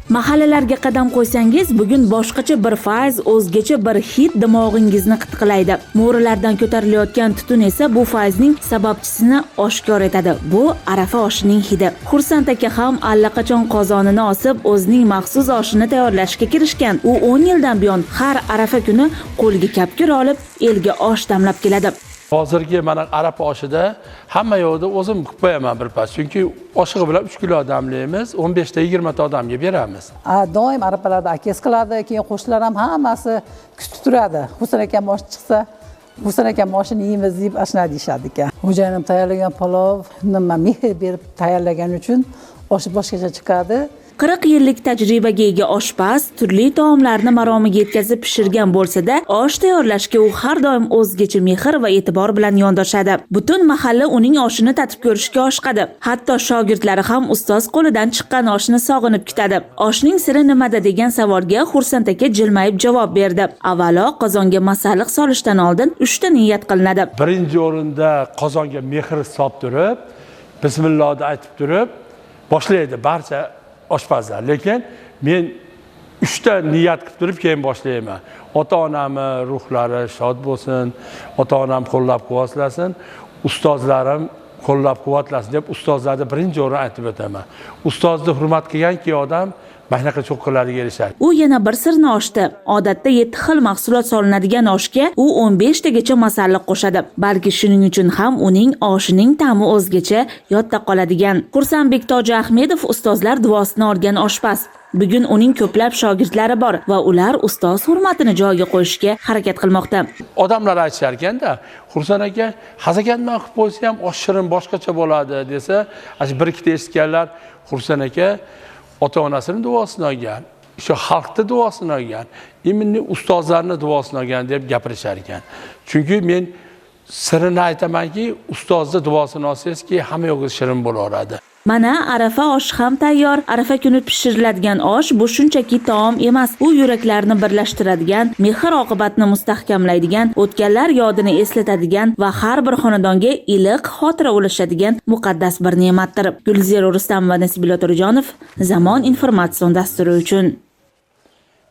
Mahallalarga qadam qo'ysangiz, bugun boshqacha bir fayz, o'zgacha bir hid dimog'ingizni qitqilaydi. Mo'rilardan ko'tarilayotgan tutun esa bu fayzning sababchisini oshkor etadi. Bu arafa oshining hidi. Xursand aka ham allaqachon qozonini osib, o'zining maxsus oshini tayyorlashga kirishgan. U 10 yildan buyon har arafa kuni qo'lga kapkir olib, elga osh damlab keladi. Hozirgi mana arafa oshida hamma yo'qda o'zim qilib qo'yaman bir pas. Chunki oshig'i bilan 3 kilo damlaymiz, 15 ta 20 ta odamga beramiz. Doim arafalarda akes qiladi, keyin qo'shnilar ham hammasi kutib turadi. Husan akam osh chiqsa, Husan akam oshini yeymiz deb ashna deyishadi ekan. Xo'jayinim tayyorlagan palov, nima mehr berib tayyorlagani uchun oshi boshqacha chiqadi. 40 yillik tajribaga ega oshpaz turli taomlarni maromiga yetkazib pishirgan bo'lsa-da, osh tayyorlashga u har doim o'zgacha mehr va e'tibor bilan yondoshadi. Butun mahalla uning oshini tatib ko'rishga oshiqadi. Hatto shogirdlari ham ustoz qo'lidan chiqqan oshni sog'inib kutadi. Oshning siri nimada degan savolga Xursand aka jilmayib javob berdi. Avvalo qozonga masalliq solishdan oldin 3 ta niyat qilinadi. Birinchi o'rinda qozonga mehr solib turib, bismillohni aytib turib boshlaydi barcha oshpazlar. Lekin men 3 ta niyat qilib turib keyin boshlayman. Ota-onamni ruhlari shod bo'lsin, ota-onam qo'llab-quvvatlasin, ustozlarim qo'llab-quvvatlasin deb ustozlarni birinchi o'rin aytib o'taman. Ustozni hurmat qilganki odam mahnaqa cho'qqilariga erishadi. U yana bir sirni ochdi. Odatda 7 xil mahsulot solinadigan oshga u 15 tagacha masalliq qo'shadi. Balki shuning uchun ham uning oshining ta'mi o'zgacha yodda qoladigan. Xursandbek Toji Ahmedov ustozlar duosini olgan oshpaz. Bugun uning ko'plab shogirdlari bor va ular ustoz hurmatini joyiga qo'yishga harakat qilmoqda. Odamlar aytishar ekanda, Xursand aka, hazaganman qilib qo'ysa ham osh shirin boshqacha bo'ladi desa, bir ikkita eshitganlar Xursand aka ota-onasining duosini olgan, shu xalqning duosini olgan, imminni ustozlarning duosini olgan deb gapirishar ekan. Chunki men sirini aytamanki, ustozni duosini olsangizki, hamma yo'g'iz shirin bo'laveradi. Mana arafa osh ham tayyor. Arafa kuni pishiriladigan osh bu shunchaki taom emas, u yuraklarni birlashtiradigan, mehr-oqibatni mustahkamlaydigan, o'tganlar yodini eslatadigan va har bir xonadonga iliq xotira ulashadigan muqaddas bir ne'matdir. Gulzira Rustam va Nasiba To'rajonov Zamon informatsion dasturi uchun